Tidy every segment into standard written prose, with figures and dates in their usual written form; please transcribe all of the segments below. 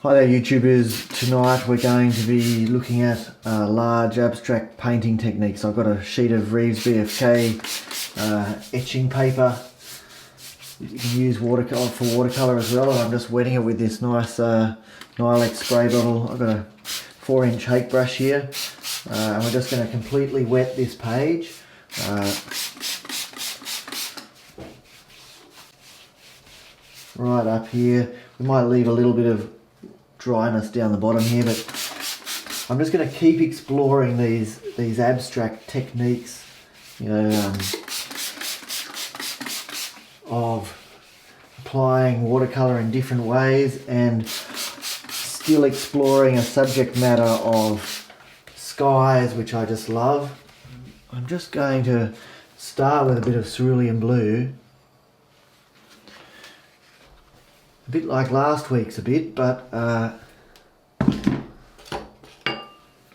Hi there YouTubers, tonight we're going to be looking at large abstract painting techniques. I've got a sheet of Reeves BFK etching paper. You can use watercolour for watercolour as well, and I'm just wetting it with this nice Nylex spray bottle. I've got a 4-inch hake brush here, and we're just going to completely wet this page. Right up here. We might leave a little bit of dryness down the bottom here, but I'm just going to keep exploring these abstract techniques, you know, of applying watercolour in different ways and still exploring a subject matter of skies, which I just love. I'm just going to start with a bit of cerulean blue. A bit like last week's a bit, but we're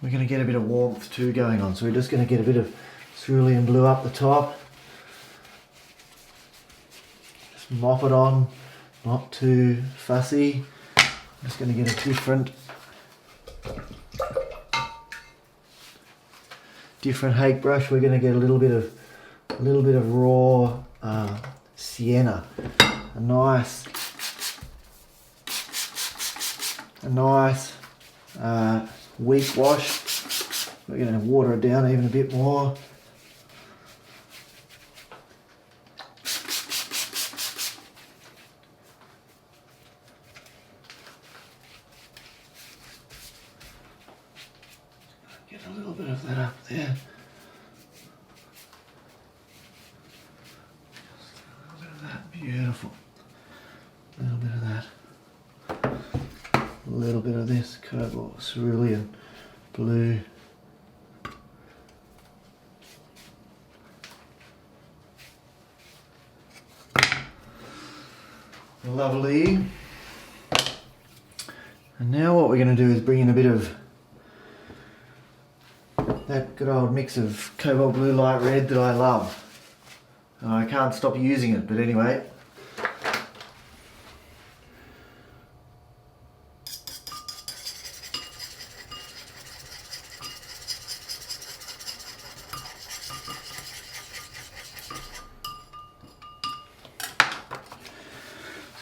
going to get a bit of warmth too going on. So we're just going to get a bit of cerulean blue up the top. Just mop it on, not too fussy. I'm just going to get a different hake brush. We're going to get a little bit of raw sienna, a nice weak wash. We're going to water it down even a bit more. Get a little bit of that up there. Just a little bit of that, beautiful. A little bit of that. A little bit of this cobalt cerulean blue. Lovely. And now what we're going to do is bring in a bit of that good old mix of cobalt blue light red that I love. I can't stop using it, but anyway.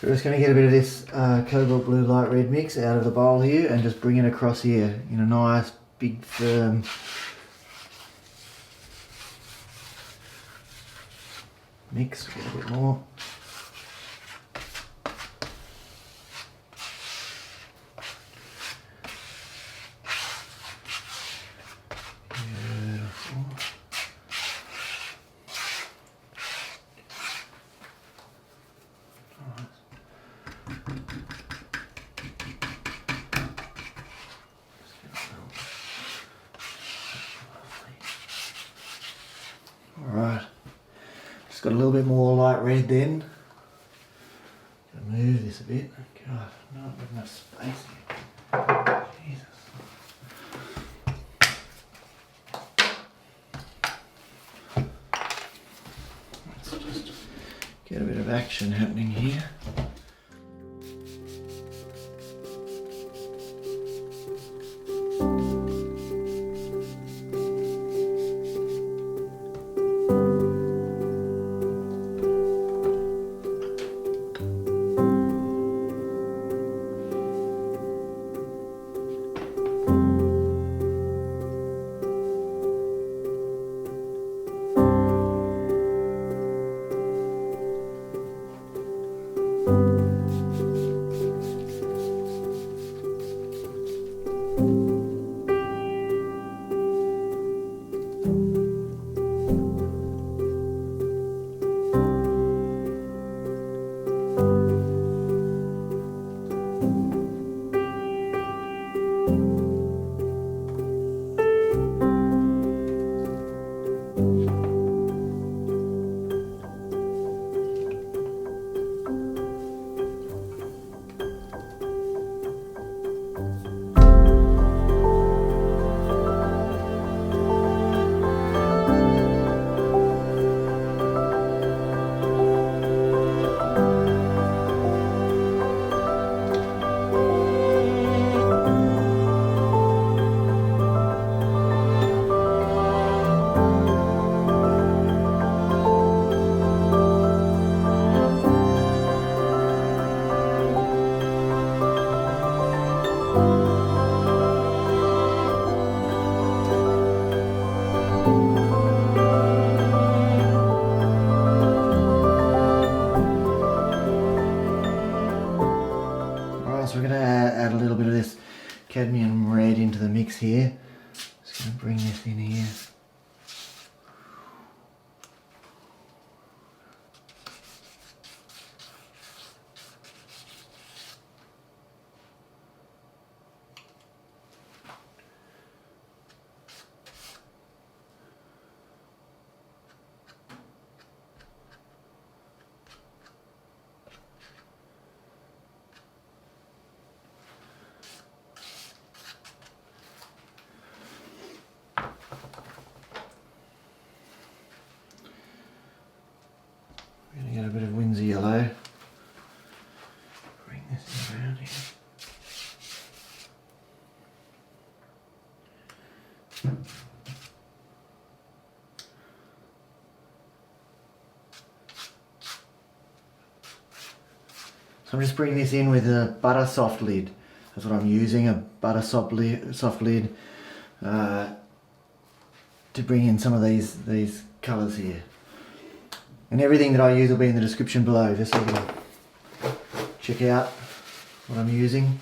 So we're just going to get a bit of this cobalt blue light red mix out of the bowl here and just bring it across here in a nice big firm mix. Get a bit more. Beautiful. Alright, just got a little bit more light red then. Gonna move this a bit. God, not got enough space here. Jesus. Let's just get a bit of action happening here. So we're going to add a little bit of this cadmium red into the mix here. Just going to bring this in here. We're going to get a bit of Windsor yellow. Bring this around here. So I'm just bringing this in with a butter soft lid. That's what I'm using, a butter soft lid to bring in some of these colours here. And everything that I use will be in the description below, just so you can check out what I'm using.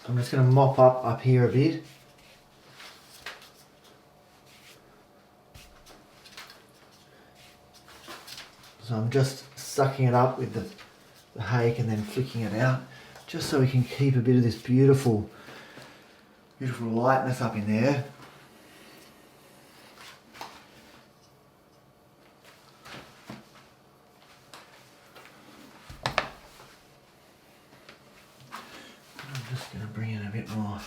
I'm just going to mop up here a bit. So I'm just sucking it up with the hake and then flicking it out, just so we can keep a bit of this beautiful lightness up in there. I'm just going to bring in a bit more,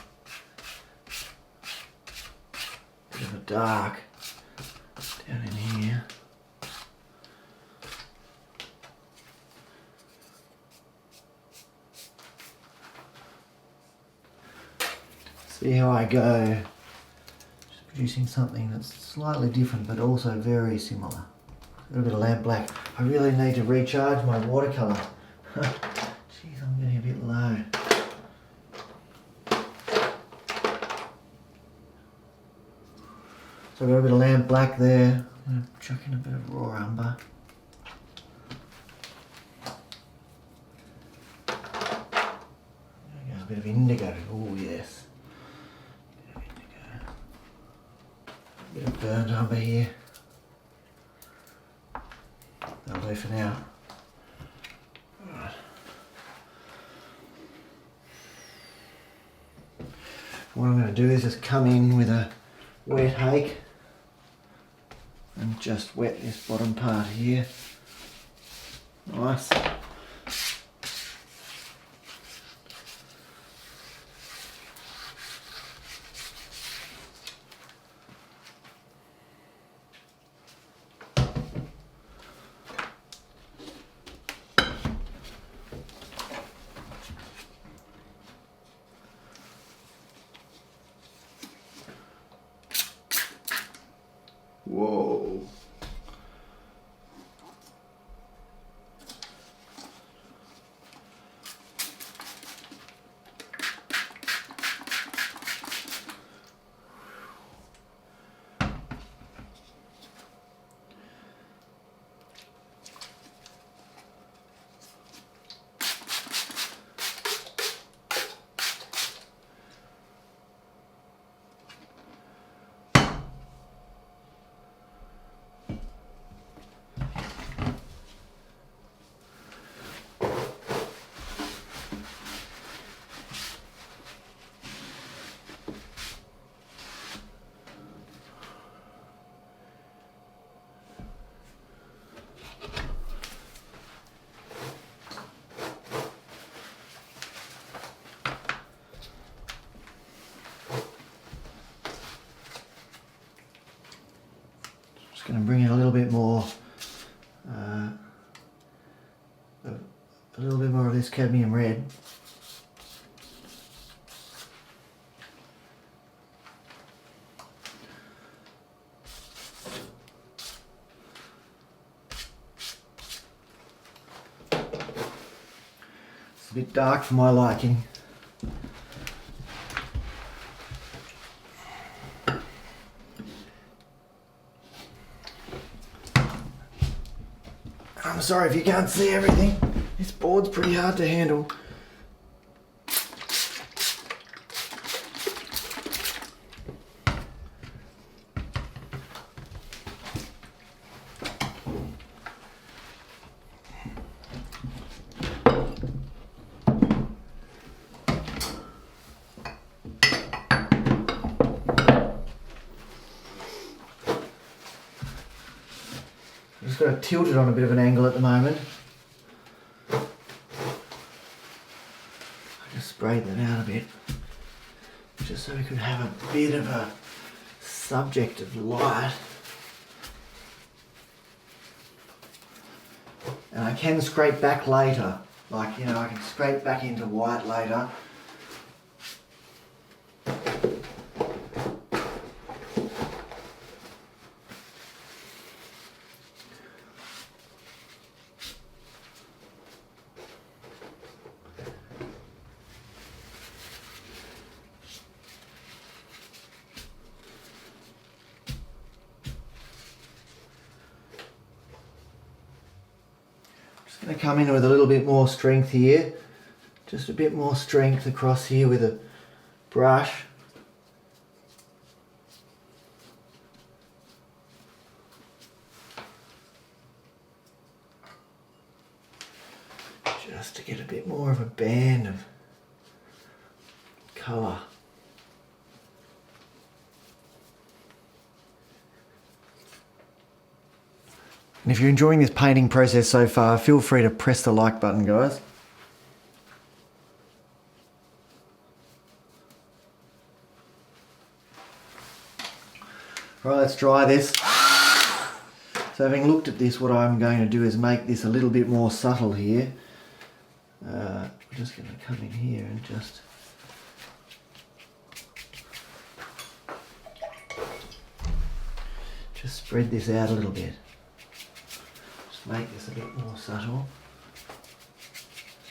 bit of a dark down in here. See how I go, just producing something that's slightly different but also very similar. A little bit of lamp black. I really need to recharge my watercolour. Jeez, I'm getting a bit low. So I've got a bit of lamp black there. I'm going to chuck in a bit of raw umber. There we go, a bit of indigo. Oh yes. A bit of burnt umber here. That'll do for now. Right. What I'm going to do is just come in with a wet hake and just wet this bottom part here. Nice. Whoa. going to bring in a little bit more of this cadmium red. It's a bit dark for my liking. I'm sorry if you can't see everything. This board's pretty hard to handle. Just got to tilt it on a bit of an angle at the moment. I just sprayed that out a bit, just so we could have a bit of a subject of light. And I can scrape back later, like, you know, I can scrape back into white later. Going to come in with a little bit more strength here, just a bit more strength across here with a brush. Just to get a bit more of a band of colour. And if you're enjoying this painting process so far, feel free to press the like button, guys. Right, let's try this. So having looked at this, what I'm going to do is make this a little bit more subtle here. I'm just going to come in here and just spread this out a little bit. Make this a bit more subtle.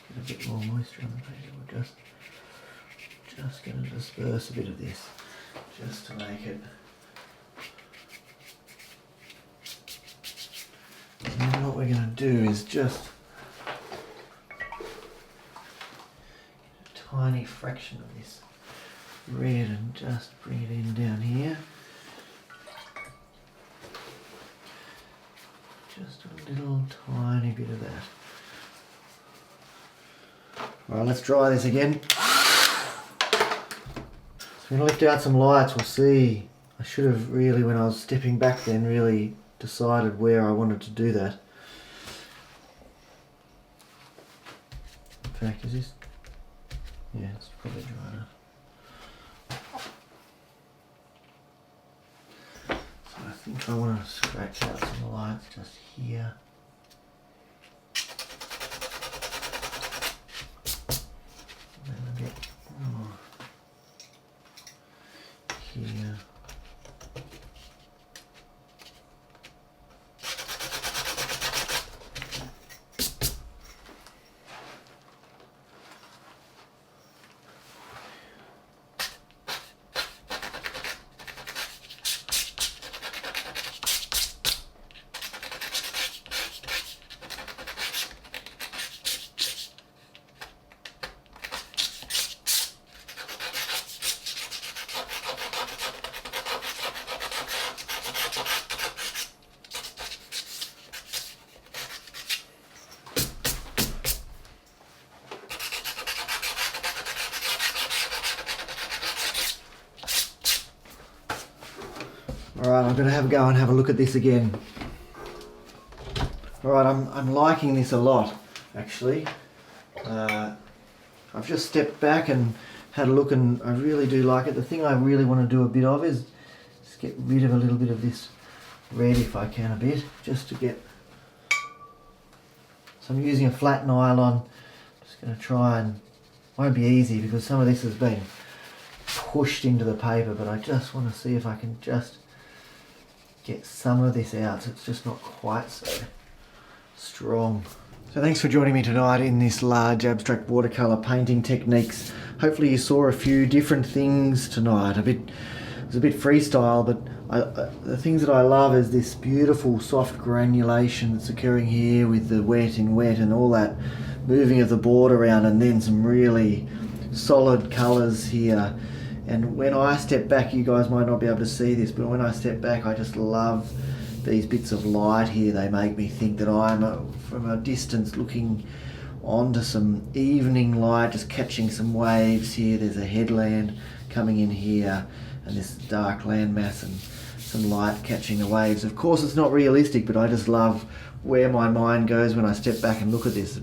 Get a bit more moisture on the paper. We're just going to disperse a bit of this, just to make it. And then what we're going to do is just a tiny fraction of this red and just bring it in down here. Just a little tiny bit of that. Alright, let's try this again. So I'm going to lift out some lights, we'll see. I should have really, when I was stepping back then, really decided where I wanted to do that. In fact, is this? Yeah, it's probably dry enough. I think I want to scratch out some lights just here. And then a bit more here. Alright, I'm going to have a go and have a look at this again. Alright, I'm liking this a lot, actually. I've just stepped back and had a look and I really do like it. The thing I really want to do a bit of is just get rid of a little bit of this red if I can a bit, just to get. So I'm using a flat nylon. Just going to try and, won't be easy because some of this has been pushed into the paper, but I just want to see if I can just get some of this out so it's just not quite so strong. So thanks for joining me tonight in this large abstract watercolour painting techniques. Hopefully you saw a few different things tonight. It was a bit freestyle, but the things that I love is this beautiful soft granulation that's occurring here with the wet in wet and all that moving of the board around, and then some really solid colours here. And when I step back, you guys might not be able to see this, but when I step back I just love these bits of light here. They make me think that I'm from a distance looking onto some evening light, just catching some waves here. There's a headland coming in here and this dark landmass and some light catching the waves. Of course it's not realistic, but I just love where my mind goes when I step back and look at this.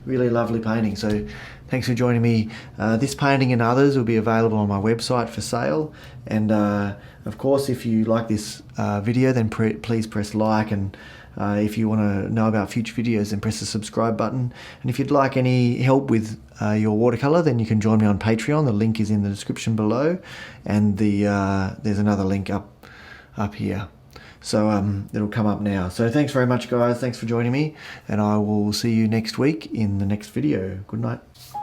Really lovely painting. So thanks for joining me. This painting and others will be available on my website for sale, and of course if you like this video then please press like, and if you want to know about future videos then press the subscribe button. And if you'd like any help with your watercolour, then you can join me on Patreon. The link is in the description below, and there's another link up here. So it'll come up now. So thanks very much guys, thanks for joining me, and I will see you next week in the next video. Good night.